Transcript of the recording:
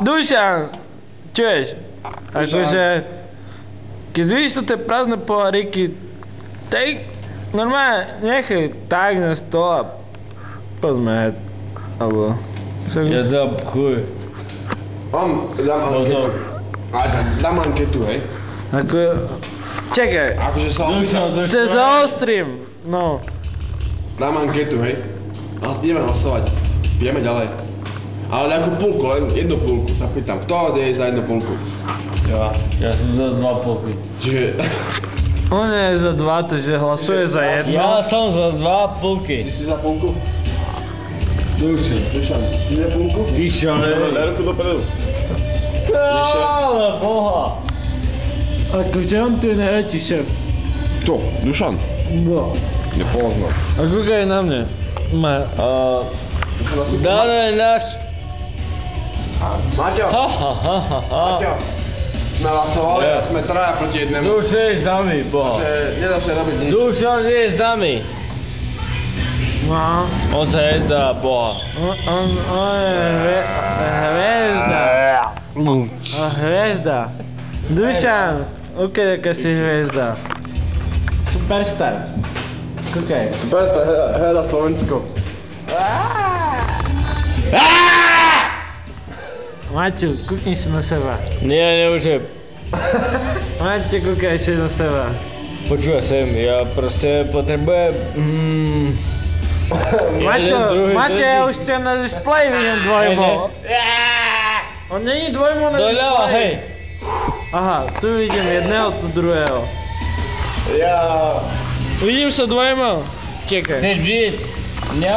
Dušan, čuješ? Akože, keď vidíš to tie prázdne poháriky, tak normálne nechaj tak na stôl a pozme, alebo... Ja dám chuj. Dám anketu, hej? Ako... Čakaj, Akože sa sa zaostrím, no. Dám anketu, hej? A ideme hlasovať. Ideme ďalej. Ale nejakú púlku, len jednu púlku sa pýtam. Kto je za jednu púlku? Ja som za 2 polky. Čiže... On je za 2, takže hlasuje za jedno. Ja som za 2 polky. Ty si za púlku? Dušan. Si za púlku? Dušan, Daj ruku dopredu. ale boha. Akože on tu je najväčší šéf. Kto? Dušan? No. Nepoznám. A kúkaj na mne. Dále náš... Maťo! Maťo! Sme hlasovali a sme traja proti jednému. Dušan je s nami, boha. Že nedá sa robiť nič. Dušan je s nami. No. On sa jezdá, boha. On je hviezda. Hviezda. Dušan, ukaj, aká si hviezda. Superstar. Kúkaj. Superstar, hľada Slovensko. Maťu, kúkni si na seba. Nie, nemôžem. Maťu, kúkaj si na seba. Počúvaj sem, ja proste potrebujem... Maťo, ja už chcem na display, vidím dvojmo. On není dvojmo na display. Doľava, hej. Aha, tu vidím jedného, tu druhého. Ja... Vidím sa dvojmo. Čekaj. Chceš žiť? Mňa?